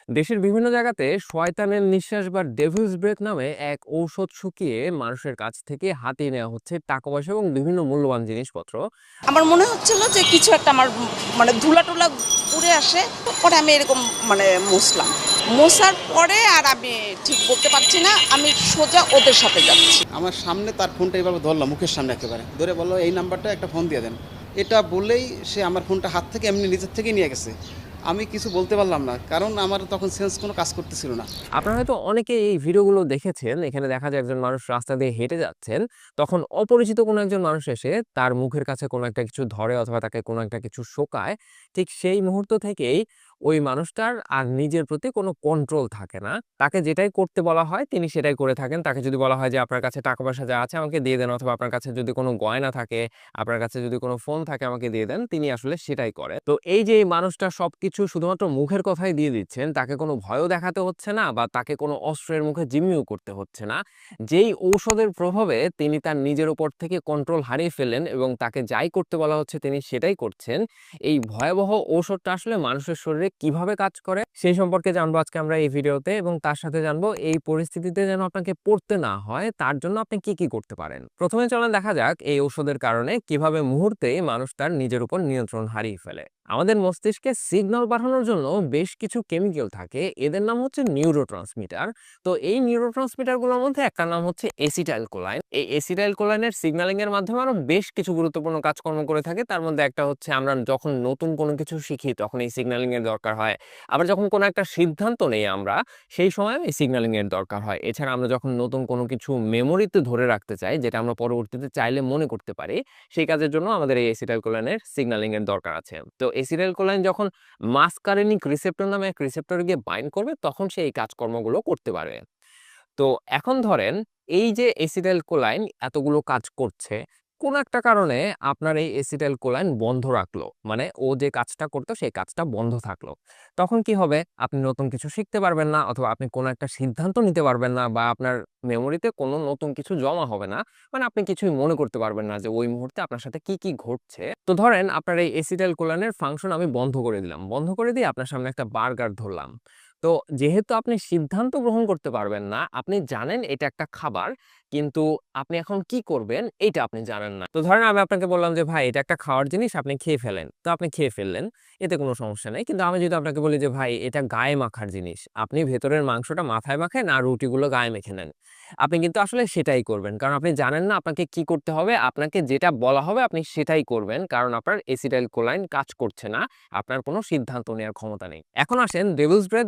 দেশের বিভিন্ন জায়গাতে শয়তানের নিঃশ্বাস বা ডেভিলস ব্রেথ নামে এক ঔষধ শুকিয়ে মানুষের কাছ থেকে হাতিয়ে নেওয়া হচ্ছে টাকা পয়সা এবং বিভিন্ন মূল্যবান জিনিসপত্র। আমার মনে হচ্ছিল যে কিছু একটা আমার মানে ধুলা টুলা উড়ে আসে। পরে আমি এরকম মানে মুছলাম, মোছার পরে আর আমি ঠিক বলতে পারছি না, আমি সোজা ওদের সাথে যাচ্ছি। আমার সামনে তার ফোনটা এইভাবে ধরলাম, মুখের সামনে একেবারে ধরে বললো এই নাম্বারটা একটা ফোন দিয়ে দেন। এটা বলেই সে আমার ফোনটা হাত থেকে এমনি নিজের থেকেই নিয়ে গেছে। আমি কিছু বলতে পারলাম না, কারণ আমার তখন সেন্স কোনো কাজ করতেছিল না। আপনারা হয়তো অনেকে এই ভিডিওগুলো দেখেছেন। এখানে দেখা যায় একজন মানুষ রাস্তা দিয়ে হেঁটে যাচ্ছেন, তখন অপরিচিত কোনো একজন মানুষ এসে তার মুখের কাছে কোনো একটা কিছু ধরে অথবা তাকে কোনো একটা কিছু শোকায়। ঠিক সেই মুহূর্ত থেকেই ওই মানুষটার আর নিজের প্রতি কোনো কন্ট্রোল থাকে না। তাকে যেটাই করতে বলা হয় তিনি সেটাই করে থাকেন। তাকে যদি বলা হয় যে আপনার কাছে টাকা পয়সা যা আছে আমাকে দিয়ে দেন, অথবা আপনার কাছে যদি কোনো গয়না থাকে, আপনার কাছে যদি কোনো ফোন থাকে আমাকে দিয়ে দেন, তিনি আসলে সেটাই করে। তো এই যে এই মানুষটা সবকিছু শুধুমাত্র মুখের কথাই দিয়ে দিচ্ছেন, তাকে কোনো ভয়ও দেখাতে হচ্ছে না বা তাকে কোনো অস্ত্রের মুখে জিম্মিও করতে হচ্ছে না। যেই ঔষধের প্রভাবে তিনি তার নিজের উপর থেকে কন্ট্রোল হারিয়ে ফেললেন এবং তাকে যাই করতে বলা হচ্ছে তিনি সেটাই করছেন। এই ভয়াবহ ঔষধটা আসলে মানুষের শরীরে কিভাবে কাজ করে সেই সম্পর্কে জানবো আজকে আমরা এই ভিডিওতে, এবং তার সাথে জানবো এই পরিস্থিতিতে যেন আপনাকে পড়তে না হয় তার জন্য আপনি কি কি করতে পারেন। প্রথমে চলেন দেখা যাক এই ঔষধের কারণে কিভাবে মুহূর্তেই মানুষ তার নিজের উপর নিয়ন্ত্রণ হারিয়ে ফেলে। আমাদের মস্তিষ্কে সিগন্যাল পাঠানোর জন্য বেশ কিছু কেমিক্যাল থাকে, এদের নাম হচ্ছে নিউরোট্রান্সমিটার। তো এই নিউরোট্রান্সমিটারগুলোর মধ্যে একটা নাম হচ্ছে এসিটাইলকোলাইন। এই এসিটাইলকোলাইনের সিগন্যালিং এর মাধ্যমে আরো বেশ কিছু গুরুত্বপূর্ণ কাজকর্ম করে থাকে। তার মধ্যে একটা হচ্ছে আমরা যখন নতুন কোনো কিছু শিখি তখন এই সিগন্যালিং এর দরকার হয়। আবার যখন কোনো একটা সিদ্ধান্ত নেই আমরা, সেই সময় এই সিগন্যালিং এর দরকার হয়। এছাড়া আমরা যখন নতুন কোনো কিছু মেমোরিতে ধরে রাখতে চাই, যেটা আমরা পরবর্তীতে চাইলে মনে করতে পারি, সেই কাজের জন্য আমাদের এই এসিটাইলকোলাইনের সিগন্যালিং এর দরকার আছে। তো এসিটাইলকোলাইন যখন মাসকারেনিক রিসেপ্টর নামে এক রিসেপ্টরে গিয়ে বাইন্ড করবে তখন সে এই কাজকর্মগুলো করতে পারবে। তো এখন ধরেন এই যে এসিটাইলকোলাইন এতগুলো কাজ করছে, কোন একটা কারণে আপনার এই এসিটাইলকোলাইন বন্ধ রাখলো, মানে ও যে কাজটা করতো সেই কাজটা বন্ধ থাকলো। তখন কি হবে? আপনি নতুন কিছু শিখতে পারবেন না, অথবা আপনি কোনো একটা সিদ্ধান্ত নিতে পারবেন না, বা আপনার মেমোরিতে কোনো নতুন কিছু জমা হবে না। মানে আপনি কিছুই মনে করতে পারবেন না যে ওই মুহূর্তে আপনার সাথে কি কি ঘটছে। তো ধরেন আপনার এই এসিটাইলকোলাইনের ফাংশন আমি বন্ধ করে দিলাম, বন্ধ করে দিয়ে আপনার সামনে একটা বার্গার ধরলাম। তো যেহেতু আপনি সিদ্ধান্ত গ্রহণ করতে পারবেন না, আপনি জানেন এটা একটা খাবার, কিন্তু আপনি এখন কি করবেন এইটা আপনি জানেন না। তো ধরেন আমি আপনাকে বললাম যে ভাই এটা একটা খাওয়ার জিনিস, আপনি খেয়ে ফেলেন। তো আপনি খেয়ে ফেললেন, এতে কোনো সমস্যা নেই। কিন্তু আমি যদি আপনাকে বলি যে ভাই এটা গায়ে মাখার জিনিস, আপনি ভেতরের মাংসটা মাথায় মাখেন আর রুটিগুলো গায়ে মেখে নেন, আপনি কিন্তু আসলে সেটাই করবেন। কারণ আপনি জানেন না আপনাকে কি করতে হবে, আপনাকে যেটা বলা হবে আপনি সেটাই করবেন, কারণ আপনার এসিটাইলকোলাইন কাজ করছে না, আপনার কোনো সিদ্ধান্ত নেওয়ার ক্ষমতা নেই। এখন আসেন ডেভিলস ব্রেথ